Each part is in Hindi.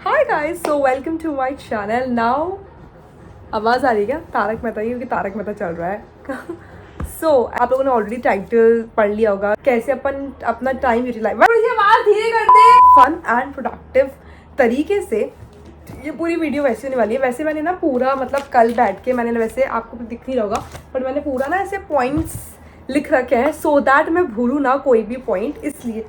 Hi guys, so welcome to my channel. Now आवाज़ आ रही है क्या? तारक मेहता की, क्योंकि तारक मेहता चल रहा है। आप लोगों ने ऑलरेडी टाइटल पढ़ लिया होगा, कैसे अपन अपना टाइम यूटिलाइज आवाज़ धीरे करते फन एंड प्रोडक्टिव तरीके से। ये पूरी वीडियो वैसे होने वाली है। वैसे मैंने ना पूरा मतलब कल बैठ के मैंने वैसे आपको दिख नहीं होगा, बट मैंने पूरा ना ऐसे पॉइंट्स लिख रखे हैं सो दैट मैं भूलूँ ना कोई भी पॉइंट, इसलिए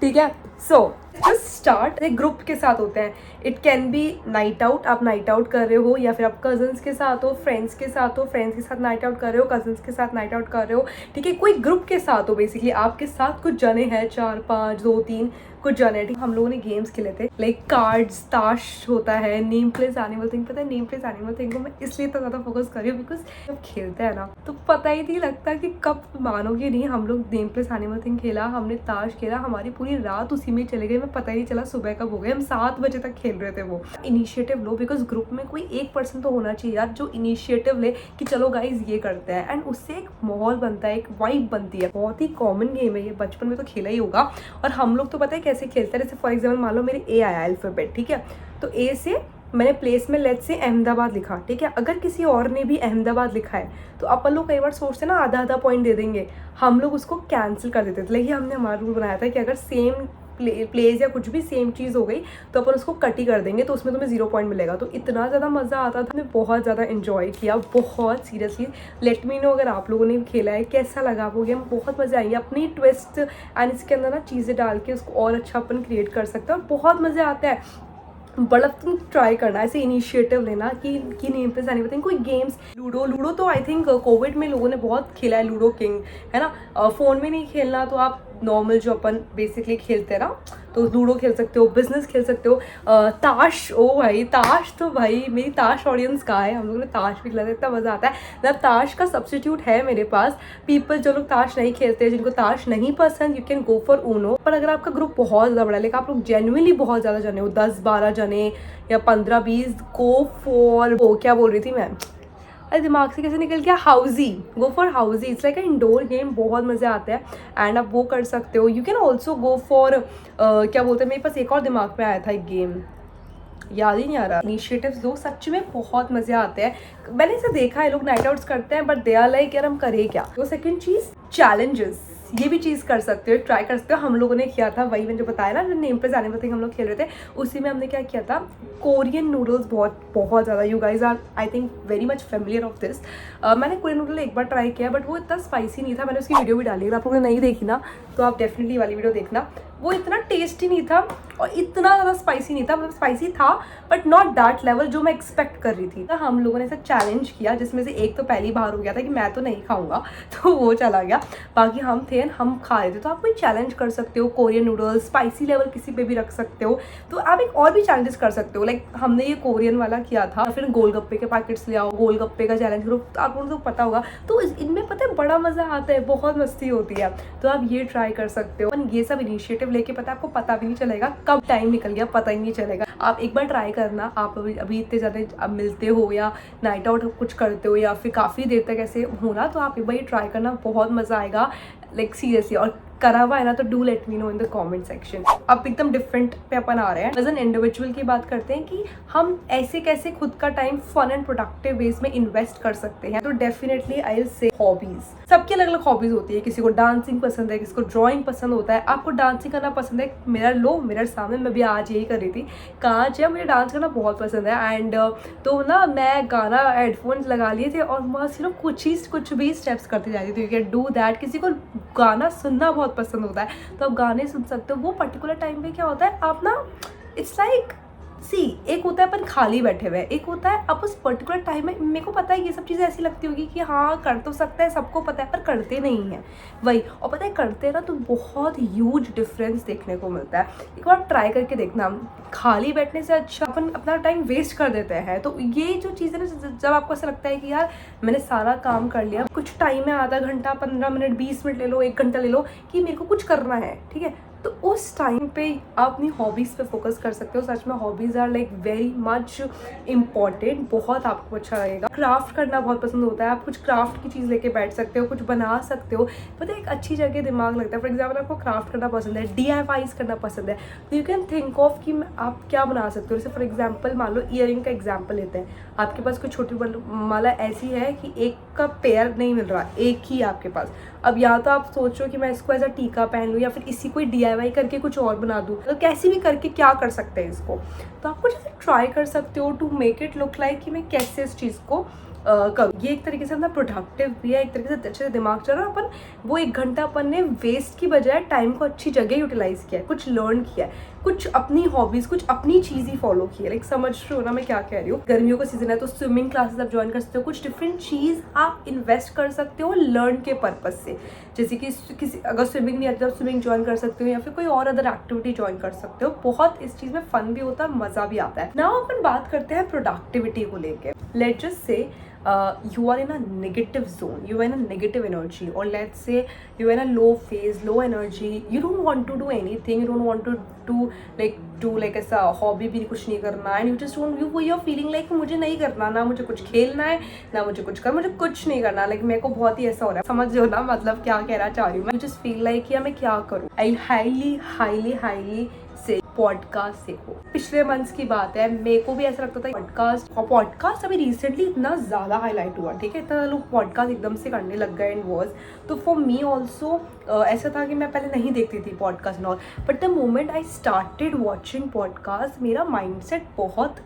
ठीक है। So just start. एक ग्रुप के साथ होते हैं, it can be night out, आप नाइट आउट कर रहे हो, या फिर आप कजन्स के साथ हो, फ्रेंड्स के साथ हो, फ्रेंड्स के साथ नाइट आउट कर रहे हो, कजन्स के साथ नाइट आउट कर रहे हो, ठीक है। कोई ग्रुप के साथ हो, बेसिकली आपके साथ कुछ जने हैं, 4 5 2 3 कुछ जने। ठीक, हम लोगों ने गेम्स खेले थे, लाइक कार्ड्स, ताश होता है, नेम प्लेस एनिमल थिंग। पता है नेम प्लेस एनिमल थिंग को मैं इसलिए तो ज़्यादा फोकस कर रही हूँ बिकॉज जब खेलते हैं ना तो पता ही नहीं लगता कि कब, मानोगे नहीं, हम लोग नेम प्लेस एनिमल थिंग खेला, हमने ताश खेला, हमारी पूरी रात उसी में चले गई, मैं पता ही नहीं चला सुबह कब हो गए। हम 7 बजे तक खेल रहे थे। वो इनिशिएटिव लो, बिकॉज ग्रुप में कोई एक पर्सन तो होना चाहिए यार जो इनिशिएटिव ले कि चलो गाइज ये करते हैं, एंड उससे एक माहौल बनता है, एक वाइब बनती है। बहुत ही कॉमन गेम है ये, बचपन में तो खेला ही होगा। और हम लोग तो पता है कैसे खेलते हैं, जैसे फॉर एग्जाम्पल मान लो मेरे ए आया अल्फाबेट, ठीक है, तो ए से मैंने प्लेस में लेट्स से अहमदाबाद लिखा, ठीक है। अगर किसी और ने भी अहमदाबाद लिखा है तो अपन लोग कई बार सोचते हैं ना आधा आधा पॉइंट दे देंगे, हम लोग उसको कैंसिल कर देते थे। लेकिन हमने हमारा रूल बनाया था कि अगर सेम प्लेस या कुछ भी सेम चीज़ हो गई तो अपन उसको कट ही कर देंगे, तो उसमें तुम्हें 0 पॉइंट मिलेगा। तो इतना ज़्यादा मज़ा आता था, हमने बहुत ज़्यादा इन्जॉय किया, बहुत सीरियसली। लेट मी नो अगर आप लोगों ने खेला है, कैसा लगा वो गेम। बहुत मज़े आएंगे, अपनी ट्विस्ट एंड इसके अंदर ना चीज़ें डाल के उसको और अच्छा अपन क्रिएट कर सकते हैं, और बहुत मज़े आते हैं। बड़ा तुम ट्राई करना, ऐसे इनिशिएटिव लेना कि नेम प्लेस एनीथिंग, कोई गेम्स। लूडो तो आई थिंक कोविड में लोगों ने बहुत खेला है, लूडो किंग है ना। फ़ोन में नहीं खेलना तो आप नॉर्मल जो अपन बेसिकली खेलते हैं ना, तो लूडो खेल सकते हो, बिजनेस खेल सकते हो। ताश, ओ भाई ताश तो भाई मेरी ताश ऑडियंस कहाँ है, हम लोगों ने ताश भी खेला था, इतना मज़ा आता है। मतलब ताश का सब्स्टिट्यूट है मेरे पास। पीपल जो लोग ताश नहीं खेलते, जिनको ताश नहीं पसंद, you can go for Uno. पर अगर आपका ग्रुप बहुत ज़्यादा बड़ा है, लेकिन आप लोग जेन्युइनली बहुत ज़्यादा जने हो, 10 12 जने या 15 20, गो फॉर वो क्या बोल रही थी मैं, अरे दिमाग से कैसे निकल गया, housie. Go for housie, it's like indoor game, बहुत मज़े आते हैं एंड आप वो कर सकते हो। You can also go for क्या बोलते हैं, मेरे पास एक और दिमाग में आया था एक गेम, याद ही नहीं आ रहा। इनिशिएटिव्स लो, सच में बहुत मज़े आते हैं। मैंने इसे देखा है, लोग नाइट आउट्स करते हैं बट दे आर लाइक यार हम करें क्या। तो सेकंड चीज़ चैलेंजेस, ये भी चीज़ कर सकते हो, ट्राई कर सकते हो। हम लोगों ने किया था, वही मैंने जो बताया ना, जो नेम पे जाने पर हम लोग खेल रहे थे, उसी में हमने क्या किया था, कोरियन नूडल्स, बहुत ज़्यादा, you guys are I think very much familiar of this. मैंने कोरियन नूडल एक बार ट्राई किया बट वो इतना स्पाइसी नहीं था। मैंने उसकी वीडियो भी डाली, अगर आप लोगों ने नहीं देखी ना तो आप डेफिनेटली वाली वीडियो देखना। वो इतना टेस्टी नहीं था और इतना ज़्यादा स्पाइसी नहीं था, मतलब स्पाइसी था बट नॉट दैट लेवल जो मैं एक्सपेक्ट कर रही थी। तो हम लोगों ने ऐसा चैलेंज किया जिसमें से एक तो पहली बार हो गया था कि मैं तो नहीं खाऊंगा, तो वो चला गया, बाकी हम थे, हम खा रहे थे। तो आप कोई चैलेंज कर सकते हो, कोरियन नूडल्स स्पाइसी लेवल किसी पे भी रख सकते हो। तो आप एक और भी चैलेंजेस कर सकते हो, लाइक हमने ये कोरियन वाला किया था। फिर गोलगप्पे के पैकेट्स ले आओ, गोलगप्पे का चैलेंज करो, तो आप लोगों को पता होगा। तो इनमें पता है बड़ा मज़ा आता है, बहुत मस्ती होती है, तो आप ये ट्राई कर सकते हो। ये सब इनिशिएटिव लेके पता है आपको पता भी नहीं चलेगा कब टाइम निकल गया, पता ही नहीं चलेगा। आप एक बार ट्राई करना। आप अभी इतने ज़्यादा मिलते हो या नाइट आउट कुछ करते हो या फिर काफ़ी देर तक ऐसे होना, तो आप एक बार ये ट्राई करना, बहुत मज़ा आएगा, लाइक सीरियसली। और करा हुआ है ना तो do let me know in the comment section. अब एकदम डिफरेंट पे अपन आ रहे हैं, एज एन इंडिविजुअल की बात करते हैं कि हम ऐसे कैसे खुद का time fun and productive ways में इन्वेस्ट कर सकते हैं। तो definitely I will say hobbies, सबकी अलग अलग हॉबीज होती है। किसी को डांसिंग पसंद है, किसी को ड्राइंग पसंद होता है। आपको डांसिंग करना पसंद है, मिरर लो, मिरर सामने, मैं भी आज यही कर रही थी, कांच है, मुझे डांस करना बहुत पसंद है। एंड तो ना मैं गाना हेडफोन्स लगा लिए थे और मस्त कुछ भी स्टेप्स करते जा रही थी। You can do that. किसी को गाना सुनना बहुत पसंद होता है तो आप गाने सुन सकते हो। वो पर्टिकुलर टाइम पे क्या होता है, आप ना इट्स लाइक एक होता है अपन खाली बैठे हुए, एक होता है आप उस पर्टिकुलर टाइम में, मेरे को पता है ये सब चीज़ें ऐसी लगती होगी कि हाँ कर तो सकता है, सबको पता है, पर करते नहीं है वही। और पता है करते हैं ना तो बहुत ह्यूज डिफरेंस देखने को मिलता है। एक बार ट्राई करके देखना, खाली बैठने से अच्छा अपन अपना टाइम वेस्ट कर देते हैं। तो ये जो चीज़ें ना, जब आपको ऐसा लगता है कि यार मैंने सारा काम कर लिया, कुछ टाइम है, आधा घंटा 15 मिनट 20 मिनट ले लो, 1 घंटा ले लो, कि मेरे को कुछ करना है, ठीक है, तो उस टाइम पे आप अपनी हॉबीज़ पे फोकस कर सकते हो। सच में hobbies are like very much important, बहुत आपको अच्छा लगेगा। क्राफ्ट करना बहुत पसंद होता है, आप कुछ क्राफ्ट की चीज़ लेके बैठ सकते हो, कुछ बना सकते हो, पता है एक अच्छी जगह दिमाग लगता है। फॉर एग्जाम्पल आपको क्राफ्ट करना पसंद है, DIYs करना पसंद है, तो यू कैन थिंक ऑफ कि आप क्या बना सकते हो। जैसे फॉर एग्जाम्पल मान लो ईयरिंग का एग्जाम्पल लेते हैं, आपके पास कोई छोटी माला ऐसी है कि एक का पेयर नहीं मिल रहा, एक ही आपके पास। अब या तो आप सोचो कि मैं इसको एज अ टीका पहन लूँ, या फिर इसी कोई DIY करके कुछ और बना दूँ, तो कैसे भी करके क्या कर सकते हैं इसको, तो आप कुछ ऐसे ट्राई कर सकते हो to make it look like कि मैं कैसे इस चीज़ को करूँ। ये एक तरीके से अपना प्रोडक्टिव भी है, एक तरीके से अच्छे से दिमाग चल रहा है। अपन वो 1 घंटा अपन ने वेस्ट की बजाय टाइम को अच्छी जगह यूटिलाइज किया है, कुछ लर्न किया है, कुछ अपनी हॉबीज़, कुछ अपनी चीज़ ही फॉलो की है। लाइक समझ रहे हो ना मैं क्या कह रही हूँ। गर्मियों का सीजन है तो स्विमिंग क्लासेस आप ज्वाइन कर सकते हो, कुछ डिफरेंट चीज़ आप इन्वेस्ट कर सकते हो लर्न के पर्पज से। जैसे कि किसी अगर स्विमिंग नहीं आती तो आप स्विमिंग ज्वाइन कर सकते हो, या फिर कोई और अदर एक्टिविटी ज्वाइन कर सकते हो। बहुत इस चीज़ में फन भी होता है, मज़ा भी आता है। नाउ अपन बात करते हैं प्रोडक्टिविटी को लेके। Let's just say you are in a negative zone, you are in a negative energy, or let's say you are in a low phase, low energy, you don't want to do anything, you don't want to do like ऐसा हॉबी भी कुछ नहीं करना, and you just don't, you are feeling like मुझे नहीं करना, ना मुझे कुछ खेलना है, ना मुझे कुछ करना, मुझे कुछ नहीं करना। लाइक मेरे को बहुत ही ऐसा हो रहा है, समझ रहे हो ना मतलब क्या कहना चाह रही हूँ मैं। जस्ट फील लाइक यार मैं क्या करूँ। आई हाईली से पॉडकास्ट सीखो। पिछले मंथ्स की बात है, मेरे को भी ऐसा लगता था पॉडकास्ट अभी रिसेंटली इतना ज़्यादा हाईलाइट हुआ, ठीक है, इतना लोग पॉडकास्ट एकदम से करने लग गए एंड वॉज। तो फॉर मी ऑल्सो ऐसा था कि मैं पहले नहीं देखती थी podcast and all, but the moment I started watching podcast मेरा माइंडसेट बहुत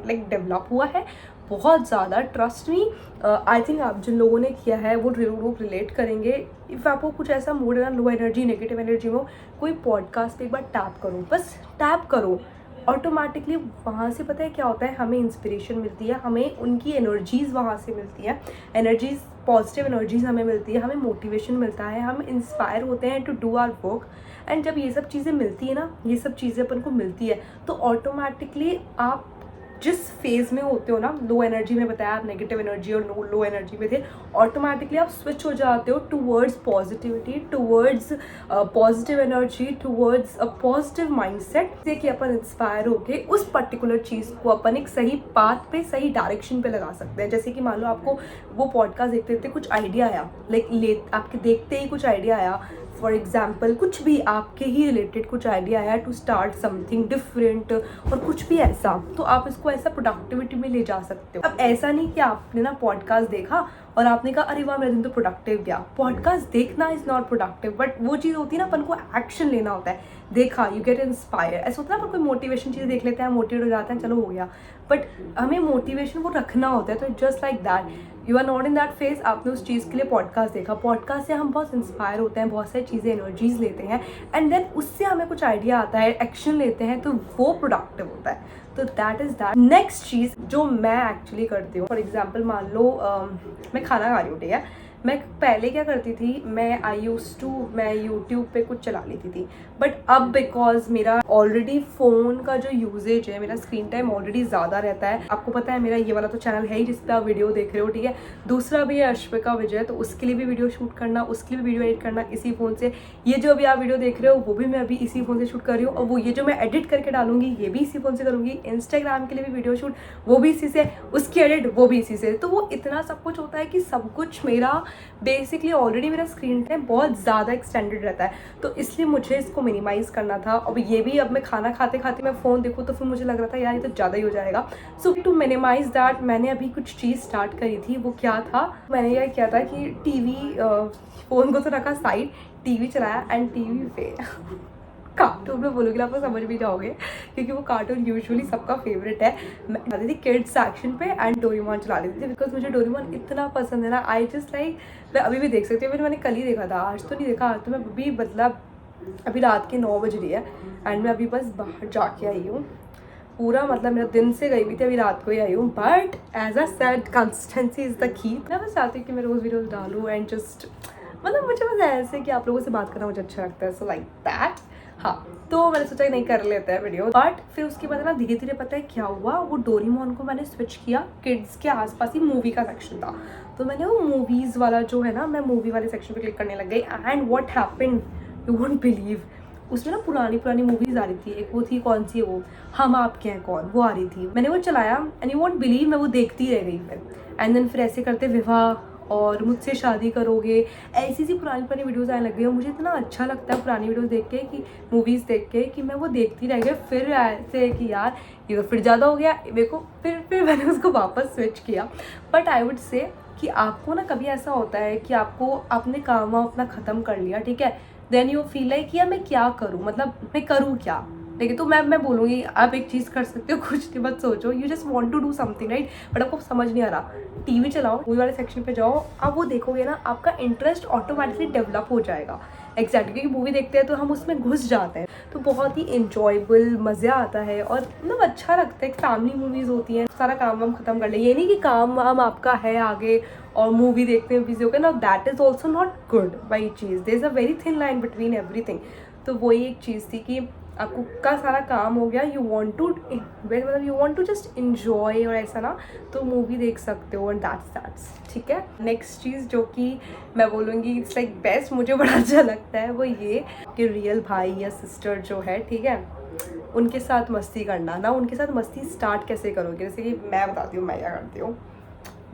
डेवलप हुआ है, बहुत ज़्यादा। ट्रस्ट मी, आई थिंक आप जिन लोगों ने किया है वो लोग रिलेट करेंगे। इफ़ आपको कुछ ऐसा मूड है ना, लो एनर्जी, नेगेटिव एनर्जी में, कोई पॉडकास्ट पे एक बार टैप करो, बस टैप करो, ऑटोमेटिकली वहाँ से पता है क्या होता है, हमें इंस्पिरेशन मिलती है, हमें उनकी एनर्जीज़ वहाँ से मिलती है, एनर्जीज़, पॉजिटिव एनर्जीज़ हमें मिलती है, हमें मोटिवेशन मिलता है, हम इंस्पायर होते हैं to do our work. And जब ये सब चीज़ें मिलती है ना, ये सब चीज़ें अपन को मिलती है, तो ऑटोमेटिकली आप जिस फेज़ में होते हो ना, लो एनर्जी में बताया, आप नेगेटिव एनर्जी और लो एनर्जी में थे, ऑटोमेटिकली आप स्विच हो जाते हो towards positivity, towards positive energy, towards a positive mindset, से कि अपन इंस्पायर होके उस पर्टिकुलर चीज़ को अपन एक सही पाथ पे, सही डायरेक्शन पे लगा सकते हैं। जैसे कि मान लो आपको वो पॉडकास्ट देखते देखते कुछ आइडिया आया, आपके देखते ही कुछ आइडिया आया, फॉर एग्जाम्पल कुछ भी आपके ही रिलेटेड कुछ आइडिया आया टू स्टार्ट समथिंग डिफरेंट, और कुछ भी ऐसा, तो आप इसको ऐसा प्रोडक्टिविटी में ले जा सकते हो। अब ऐसा नहीं कि आपने ना पॉडकास्ट देखा और आपने कहा अरे वाह मेरा दिन तो प्रोडक्टिव गया। पॉडकास्ट देखना इज़ नॉट प्रोडक्टिव, बट वो चीज़ होती है ना, अपन को एक्शन लेना होता है। देखा, यू गेट इंस्पायर, ऐसा होता है ना, अपन कोई मोटिवेशन चीज़ देख लेते हैं, मोटिवेट हो जाते हैं, चलो हो गया, बट हमें मोटिवेशन वो रखना होता है। तो just like that, you are not in that phase, आपने उस चीज़ के लिए पॉडकास्ट देखा, पॉडकास्ट से हम बहुत इंस्पायर होते हैं, बहुत सारी चीज़ें, एनर्जीज लेते हैं, एंड देन उससे हमें कुछ आइडिया आता है, एक्शन लेते हैं, तो वो प्रोडक्टिव होता है। तो दैट इज़ दैट। नेक्स्ट चीज़ जो मैं एक्चुअली करती हूँ, फॉर एग्जाम्पल मान लो मैं खाना खा रही हूँ, ठीक है, मैं पहले क्या करती थी, मैं यूट्यूब पे कुछ चला लेती थी, बट अब बिकॉज मेरा ऑलरेडी फ़ोन का जो यूजेज है, मेरा स्क्रीन टाइम ऑलरेडी ज़्यादा रहता है। आपको पता है मेरा ये वाला तो चैनल है ही जिस पर आप वीडियो देख रहे हो, ठीक है, दूसरा भी है अश्विका विजय, तो उसके लिए भी वीडियो शूट करना, उसके लिए भी वीडियो एडिट करना इसी फ़ोन से। ये जो अभी आप वीडियो देख रहे हो वो भी मैं अभी इसी फ़ोन से शूट कर रही हूँ, और वो ये जो मैं एडिट करके डालूंगी ये भी इसी फ़ोन से करूँगी। इंस्टाग्राम के लिए भी वीडियो शूट वो भी इसी से, उसकी एडिट वो भी इसी से। तो वो इतना सब कुछ होता है कि सब कुछ मेरा बेसिकली ऑलरेडी मेरा स्क्रीन टाइम बहुत ज़्यादा एक्सटेंडेड रहता है, तो इसलिए मुझे इसको मिनिमाइज़ करना था। अब ये भी, अब मैं खाना खाते खाते मैं फ़ोन देखूँ तो फिर मुझे लग रहा था यार ये तो ज़्यादा ही हो जाएगा। सो टू मिनिमाइज़ दैट मैंने अभी कुछ चीज़ स्टार्ट करी थी। वो क्या था, मैंने यह किया था कि टीवी, फ़ोन को तो रखा साइड, टीवी चलाया, एंड टीवी पे कार्टून में बोलोगे आप समझ भी जाओगे, क्योंकि वो कार्टून यूजुअली सबका फेवरेट है। मैं चलाती थी किड्स सेक्शन पे एंड डोरेमोन चला लेती थी, बिकॉज मुझे डोरेमोन इतना पसंद है ना, आई जस्ट लाइक, मैं अभी भी देख सकती हूँ। मैंने कल ही देखा था, आज तो नहीं देखा, आज तो मैं अभी मतलब अभी रात के 9 बज रही है एंड मैं अभी बस बाहर जाके आई हूँ। पूरा मतलब मेरा दिन से गई हुई थी, अभी रात को ही आई हूँ, but as I said consistency is the key. मैं बस चाहती हूँ कि मैं रोज़ वीडियोज़ डालूँ एंड जस्ट मतलब मुझे बस ऐसे कि आप लोगों से बात करना मुझे अच्छा लगता है, सो लाइक दैट। हाँ, तो मैंने सोचा कि नहीं कर लेते हैं वीडियो, बट फिर उसके बाद ना धीरे धीरे पता है क्या हुआ, वो डोरेमोन को मैंने स्विच किया, किड्स के आसपास ही मूवी का सेक्शन था, तो मैंने वो मूवीज़ वाला जो है ना, मैं मूवी वाले सेक्शन पे क्लिक करने लग गई, and what happened you won't believe, उसमें ना पुरानी पुरानी मूवीज आ रही थी। एक वो थी, कौन सी है वो, हम आपके हैं कौन, वो आ रही थी। मैंने वो चलाया एंड यू वोंट बिलीव, मैं वो देखती रह गई फिर। एंड देन फिर ऐसे करते विवाह और मुझसे शादी करोगे, ऐसी सी पुरानी पुरानी वीडियोस आने लग गई। और मुझे इतना अच्छा लगता है पुरानी वीडियोस देख के, कि मूवीज़ देख के, कि मैं वो देखती रह गई। फिर ऐसे कि यार ये तो फिर ज़्यादा हो गया मेरे को, फिर मैंने उसको वापस स्विच किया। बट आई वुड से कि आपको ना कभी ऐसा होता है कि आपको अपने काम वाम अपना ख़त्म कर लिया, ठीक है, देन यू फील लाइक यार मैं क्या करूँ, मतलब मैं करूँ क्या। ठीक है, तो मैं बोलूँगी आप एक चीज़ कर सकते हो, कुछ नहीं मत सोचो, you just want to do something right, but आपको समझ नहीं आ रहा, टीवी चलाओ, मूवी वाले सेक्शन पे जाओ, आप वो देखोगे ना, आपका इंटरेस्ट ऑटोमेटिकली डेवलप हो जाएगा। एग्जैक्टली, क्योंकि मूवी देखते हैं तो हम उसमें घुस जाते हैं, तो बहुत ही इंजॉयबल, मज़ा आता है और मतलब अच्छा लगता है। फैमिली मूवीज़ होती हैं, सारा काम वाम खत्म कर ले, ये नहीं कि काम वाम आपका है आगे और मूवी देखते में बिजी हो गए ना, that is also not good by चीज़, there is a very thin line between everything. तो वही एक चीज़ थी कि आपको का सारा काम हो गया, यू वांट टू मतलब you want to just enjoy और ऐसा ना, तो मूवी देख सकते हो एंड दैट्स ठीक है। नेक्स्ट चीज़ जो कि मैं बोलूँगी इट्स लाइक बेस्ट, मुझे बड़ा अच्छा लगता है, वो ये कि रियल भाई या सिस्टर जो है, ठीक है, उनके साथ मस्ती करना ना। उनके साथ मस्ती स्टार्ट कैसे करोगे, जैसे कि मैं बताती हूँ मैं क्या करती हूँ।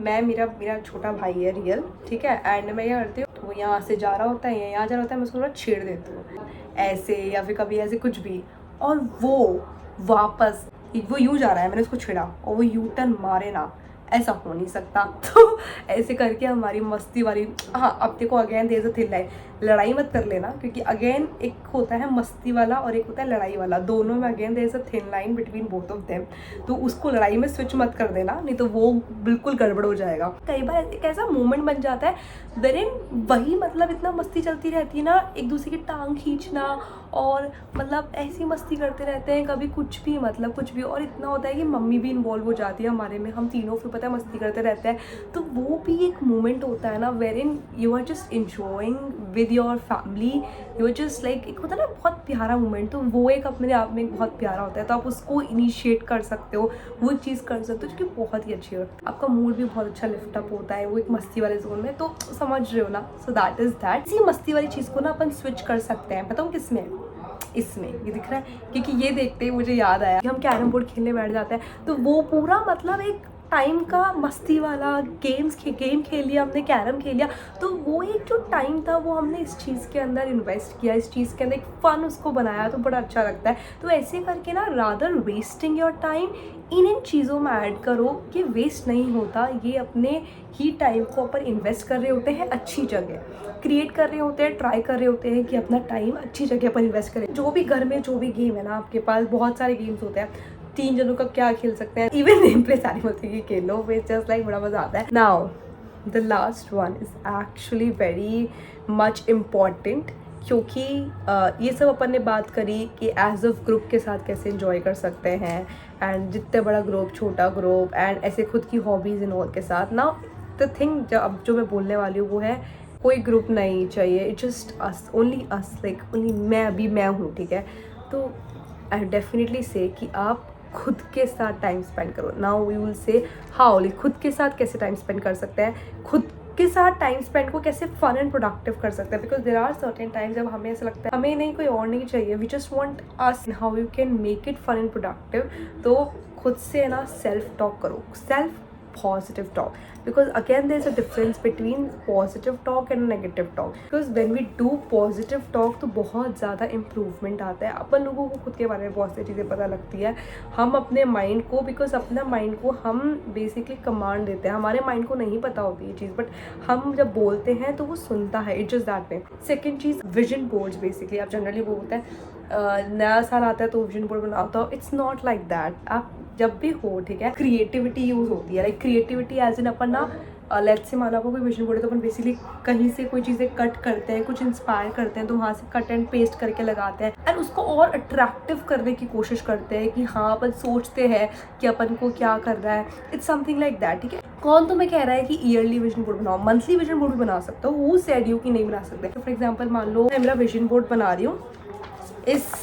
मेरा छोटा भाई है रियल, ठीक है, एंड मैं क्या करती हूँ, वो यहाँ से जा रहा होता है या यहाँ जा रहा होता है, मैं उसको थोड़ा छेड़ देती हूँ ऐसे, या फिर कभी ऐसे कुछ भी, और वो वापस, वो यूँ जा रहा है, मैंने उसको छेड़ा और वो यू टर्न मारे ना, ऐसा हो नहीं सकता। तो ऐसे करके हमारी मस्ती वाली, हाँ अब देखो again there is a thin line, लड़ाई मत कर लेना, क्योंकि अगेन एक होता है मस्ती वाला और एक होता है लड़ाई वाला, दोनों में again there is a thin line between both of them. तो उसको लड़ाई में स्विच मत कर देना, नहीं तो वो बिल्कुल गड़बड़ हो जाएगा। कई बार एक ऐसा मोमेंट बन जाता है वेरिन वही, मतलब इतना मस्ती चलती रहती है ना, एक दूसरे की टांग खींचना और मतलब ऐसी मस्ती करते रहते हैं, कभी कुछ भी, मतलब कुछ भी, और इतना होता है कि मम्मी भी इन्वॉल्व हो जाती है हमारे में, हम तीनों फिर पता है मस्ती करते रहते हैं। तो वो भी एक मोमेंट होता है ना wherein you are just enjoying with your family, you are just like, एक होता है ना बहुत प्यारा मोमेंट, तो वो एक अपने आप में एक बहुत प्यारा होता है। तो आप उसको इनिशिएट कर सकते हो, वो चीज़ कर सकते हो, जो कि बहुत ही अच्छी है, आपका मूड भी बहुत अच्छा लिफ्टअप होता है, वो एक मस्ती वाले जोन में, तो समझ रहे हो ना। So that is that. इसी मस्ती वाली चीज़ को ना अपन स्विच कर सकते हैं, बताऊँ किसमें, इसमें, ये दिख रहा है, क्योंकि ये देखते ही मुझे याद आया कि हम कैरम बोर्ड खेलने बैठ जाते हैं, तो वो पूरा मतलब एक टाइम का मस्ती वाला गेम खेल लिया हमने, कैरम खेल लिया, तो वो एक जो टाइम था वो हमने इस चीज़ के अंदर इन्वेस्ट किया, इस चीज़ के अंदर एक फ़न उसको बनाया, तो बड़ा अच्छा लगता है। तो ऐसे करके ना, rather wasting your time in चीज़ों में ऐड करो कि वेस्ट नहीं होता, ये अपने ही टाइम को अपन इन्वेस्ट कर रहे होते हैं, अच्छी जगह क्रिएट कर रहे होते हैं, ट्राई कर रहे होते हैं कि अपना टाइम अच्छी जगह पर इन्वेस्ट करें। जो भी घर में जो भी गेम है ना, आपके पास बहुत सारे गेम्स होते हैं, 3 जनों का क्या खेल सकते हैं, इवन नेम प्ले सारी होती है, खेल लो, जस्ट लाइक बड़ा मजा आता है। Now the last one is actually very much important, क्योंकि ये सब अपन ने बात करी कि एज ऑफ ग्रुप के साथ कैसे इंजॉय कर सकते हैं, एंड जितने बड़ा ग्रुप, छोटा ग्रुप, एंड ऐसे खुद की हॉबीज़ इन ऑल के साथ। ना द थिंग जो मैं बोलने वाली हूँ वो है, कोई ग्रुप नहीं चाहिए, it's just us, only us, like only मैं हूँ, ठीक है। तो आई डेफिनेटली से कि आप खुद के साथ टाइम स्पेंड करो। Now we will say how, खुद के साथ कैसे टाइम स्पेंड कर सकते हैं, खुद के साथ टाइम स्पेंड को कैसे फन एंड प्रोडक्टिव कर सकते हैं, because there are certain times जब हमें ऐसा लगता है हमें नहीं कोई और नहीं चाहिए, we just want us, how you can make it fun and productive. तो खुद से ना सेल्फ टॉक करो, self positive talk, because again there's a difference between positive talk and negative talk, because when we do positive talk तो बहुत ज़्यादा improvement आता है, अपन लोगों को खुद के बारे में बहुत सी चीज़ें पता लगती है, हम अपने माइंड को, बिकॉज अपना माइंड को हम बेसिकली कमांड देते हैं, हमारे माइंड को नहीं पता होती ये चीज़, बट हम जब बोलते हैं तो वो सुनता है, it just that way. Second cheese, vision boards, basically आप जनरली वो होता है नया साल आता है तो विजन बोर्ड बनाता हो, इट्स नॉट लाइक दैट। आप जब भी हो, ठीक है, क्रिएटिविटी यूज़ होती है, लाइक क्रिएटिविटी एज इन अपन ना, लेट्स से मानो आपको कोई विजन बोर्ड है, तो अपन बेसिकली कहीं से कोई चीज़ें कट करते हैं, कुछ इंस्पायर करते हैं, तो वहाँ से कट एंड पेस्ट करके लगाते हैं, एंड उसको और अट्रैक्टिव करने की कोशिश करते हैं कि हाँ अपन सोचते हैं कि अपन को क्या कर रहा है, इट्स समथिंग लाइक दैट, ठीक है। कौन तुम्हें कह रहा है कि ईयरली विजन बोर्ड बनाओ, मंथली विजन बोर्ड भी बना सकते हो, हु सेड यू कि नहीं बना सकते। फॉर एग्जाम्पल मान लो मैं मेरा विजन बोर्ड बना रही हूँ इस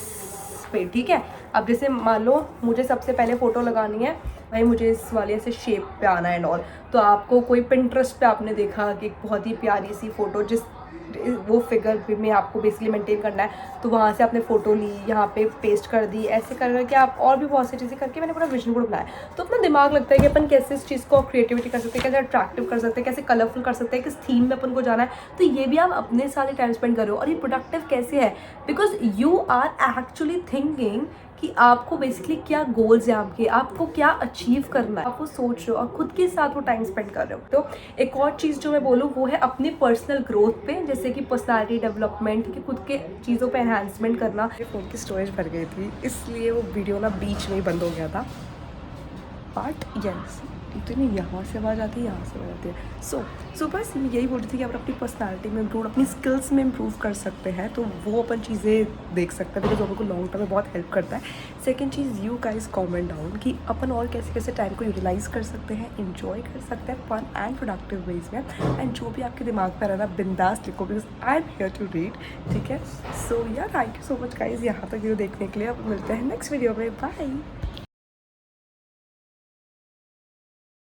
पे, ठीक है। अब जैसे मान लो मुझे सबसे पहले फ़ोटो लगानी है, भाई मुझे इस वाले ऐसे शेप पे आना है एंड ऑल, तो आपको कोई पिंटरेस्ट पे आपने देखा कि एक बहुत ही प्यारी सी फ़ोटो जिस वो फिगर में आपको बेसिकली मेंटेन करना है, तो वहाँ से आपने फ़ोटो ली, यहाँ पे पेस्ट कर दी, ऐसे कर करके आप और भी बहुत सी चीज़ें करके मैंने पूरा विजन बोर्ड बनाया। तो अपना दिमाग लगता है कि अपन कैसे इस चीज़ को क्रिएटिविटी कर सकते हैं, कैसे अट्रैक्टिव कर सकते हैं, कैसे कलरफुल कर सकते हैं, किस थीम में अपन को जाना है। तो ये भी आप अपने साथ ही टाइम स्पेंड कर रहे हो। और ये प्रोडक्टिव कैसे है, because you are actually thinking कि आपको बेसिकली क्या गोल्स हैं आपके, आपको क्या अचीव करना है, आप वो सोच रहे हो और खुद के साथ वो टाइम स्पेंड कर रहे हो। तो एक और चीज़ जो मैं बोलूँ वो है अपने पर्सनल ग्रोथ पे, जैसे कि पर्सनालिटी डेवलपमेंट, कि खुद के चीज़ों पे एनहांसमेंट करना। फ़ोन की स्टोरेज भर गई थी, इसलिए वो वीडियो ना बीच में ही बंद हो गया था। बट यस, इतनी यहाँ से आवाज़ आती है, यहाँ से आवाज़ आती है। सो बस मैं यही बोल रही थी कि आप अपनी पर्सनालिटी में इम्प्रूव, अपनी स्किल्स में इम्प्रूव कर सकते हैं, तो वो अपन चीज़ें देख सकते हैं, बिकॉज आपको लॉन्ग टर्म में बहुत हेल्प करता है। Second cheese, you guys comment down कि अपन और कैसे कैसे टाइम को यूटिलाइज कर सकते हैं, इंजॉय कर सकते हैं फन एंड प्रोडक्टिव वेज में। एंड जो भी आपके दिमाग पर रहना बिंदास लिखो, because I am here to read, ठीक है। So yeah thank you so much guys यहाँ तक वीडियो देखने के लिए। अब मिलते हैं नेक्स्ट वीडियो में, बाय।